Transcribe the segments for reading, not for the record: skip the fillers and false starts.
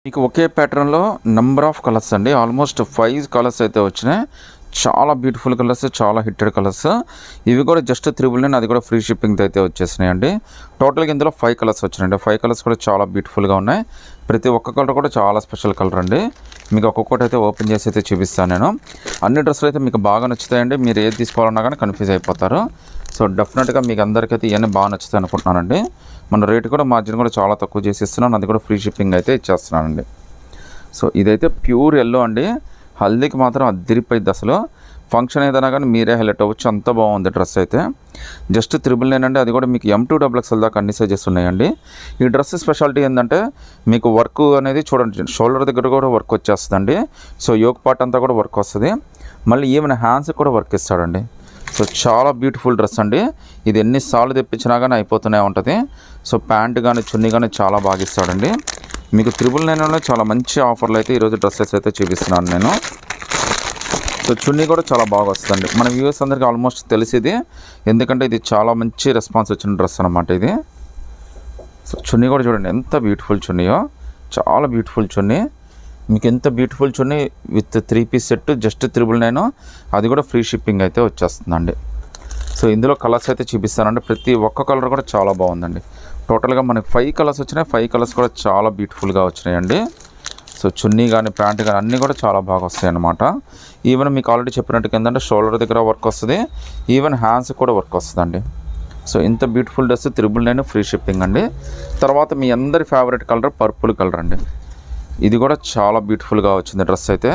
మీకు ఒకే ప్యాటర్న్లో number of colours అండి, ఆల్మోస్ట్ 5 కలర్స్ అయితే వచ్చినాయి. చాలా బ్యూటిఫుల్ కలర్స్, చాలా హిట్టెడ్ కలర్స్. ఇవి కూడా జస్ట్ 999, అది కూడా ఫ్రీ షిప్పింగ్తో అయితే వచ్చేసినాయండి. టోటల్గా ఇందులో 5 కలర్స్ వచ్చినాయండి. 5 కలర్స్ కూడా చాలా బ్యూటిఫుల్గా ఉన్నాయి. ప్రతి ఒక్క కలర్ కూడా చాలా స్పెషల్ కలర్ అండి. మీకు ఒక్కొక్కటి అయితే ఓపెన్ చేసి అయితే చూపిస్తాను నేను. అన్ని డ్రెస్సులు అయితే మీకు బాగా నచ్చుతాయండి. మీరు ఏది తీసుకోవాలన్నా కానీ కన్ఫ్యూజ్ అయిపోతారు. సో డెఫినెట్గా మీకు అందరికైతే ఇవన్నీ బాగా నచ్చుతాయి అనుకుంటున్నానండి. మన రేటు కూడా మార్జిన్ కూడా చాలా తక్కువ చేసి ఇస్తున్నాను, అది కూడా ఫ్రీ షిప్పింగ్ అయితే ఇచ్చేస్తున్నానండి. సో ఇదైతే ప్యూర్ ఎల్లో అండి. హల్దీకి మాత్రం అదిరిపోయింది అసలు. ఫంక్షన్ ఏదైనా కానీ మీరే హైలైట్ అవ్వచ్చు, అంత బాగుంది డ్రెస్ అయితే. జస్ట్ 999 అండి, అది కూడా మీకు M2XXL దాకా అన్ని సైజెస్ ఉన్నాయండి. ఈ డ్రెస్ స్పెషాలిటీ ఏంటంటే మీకు వర్క్ అనేది చూడండి, షోల్డర్ దగ్గర కూడా వర్క్ వచ్చేస్తుందండి. సో యోక్ పార్ట్ అంతా కూడా వర్క్ వస్తుంది. మళ్ళీ ఈవెన్ హ్యాండ్స్కి కూడా వర్క్ ఇస్తాడండి. సో చాలా బ్యూటిఫుల్ డ్రెస్ అండి. ఇది ఎన్నిసార్లు తెప్పించినా కానీ అయిపోతూనే ఉంటుంది. సో ప్యాంట్ కానీ చున్నీ కానీ చాలా బాగా ఇస్తాడండి. మీకు 999లో చాలా మంచి ఆఫర్లు అయితే ఈరోజు డ్రెస్సెస్ అయితే చూపిస్తున్నాను నేను. సో చున్నీ కూడా చాలా బాగా వస్తుందండి. మన వ్యూవర్స్ అందరికీ ఆల్మోస్ట్ తెలిసింది, ఎందుకంటే ఇది చాలా మంచి రెస్పాన్స్ వచ్చిన డ్రెస్ అనమాట ఇది. సో చున్నీ కూడా చూడండి ఎంత బ్యూటిఫుల్ చున్నీయో, చాలా బ్యూటిఫుల్ చున్నీ. మీకు ఎంత beautiful chunni with 3 piece set just 999, అది కూడా ఫ్రీ షిప్పింగ్ అయితే వచ్చేస్తుందండి. సో ఇందులో కలర్స్ అయితే చూపిస్తానండి. ప్రతి ఒక్క కలర్ కూడా చాలా బాగుందండి. టోటల్గా మనకి 5 కలర్స్ వచ్చినాయి. 5 కలర్స్ కూడా చాలా బ్యూటిఫుల్గా వచ్చినాయండి. సో చున్నీ కానీ ప్యాంట్ కానీ అన్నీ కూడా చాలా బాగా వస్తాయి అన్నమాట. ఈవెన్ మీకు ఆల్రెడీ చెప్పినట్టుగా ఏంటంటే షోల్డర్ దగ్గర వర్క్ వస్తుంది, ఈవెన్ హ్యాండ్స్ కూడా వర్క్ వస్తుందండి. సో ఇంత బ్యూటిఫుల్ డ్రెస్ 999 ఫ్రీ షిప్పింగ్ అండి. తర్వాత మీ అందరి ఫేవరెట్ కలర్ పర్పుల్ కలర్ అండి. ఇది కూడా చాలా బ్యూటిఫుల్గా వచ్చింది డ్రెస్ అయితే.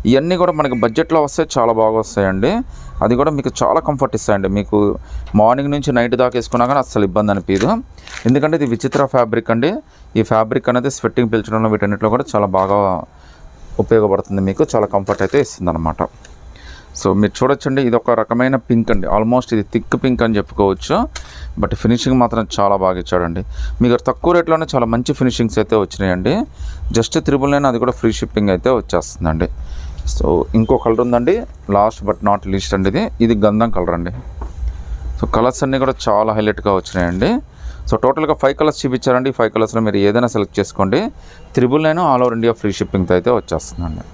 ఇవన్నీ కూడా మనకి బడ్జెట్లో వస్తే చాలా బాగా వస్తాయండి. అది కూడా మీకు చాలా కంఫర్ట్ ఇస్తాయండి. మీకు మార్నింగ్ నుంచి నైట్ దాకా వేసుకున్నా కానీ అస్సలు ఇబ్బంది అనిపించదు. ఎందుకంటే ఇది విచిత్ర ఫ్యాబ్రిక్ అండి. ఈ ఫ్యాబ్రిక్ అనేది స్వెట్టింగ్ పీల్చడంలో వీటన్నిటిలో కూడా చాలా బాగా ఉపయోగపడుతుంది. మీకు చాలా కంఫర్ట్ అయితే ఇస్తుంది అనమాట. సో మీరు చూడొచ్చండి, ఇది ఒక రకమైన పింక్ అండి. ఆల్మోస్ట్ ఇది థిక్ పింక్ అని చెప్పుకోవచ్చు. బట్ ఫినిషింగ్ మాత్రం చాలా బాగా ఇచ్చాడండి. మీకు తక్కువ రేట్లోనే చాలా మంచి ఫినిషింగ్స్ అయితే వచ్చినాయండి. జస్ట్ 999, అది కూడా ఫ్రీ షిప్పింగ్ అయితే వచ్చేస్తుందండి. సో ఇంకో కలర్ ఉందండి, లాస్ట్ బట్ నాట్ లీస్ట్ అండి. ఇది గంధం కలర్ అండి. సో కలర్స్ అన్నీ కూడా చాలా హైలైట్గా వచ్చినాయండి. సో టోటల్గా 5 కలర్స్ చూపించారండి. ఈ 5 కలర్స్లో మీరు ఏదైనా సెలెక్ట్ చేసుకోండి. 999 ఆల్ ఓవర్ ఇండియా ఫ్రీ షిప్పింగ్తో అయితే వచ్చేస్తుందండి.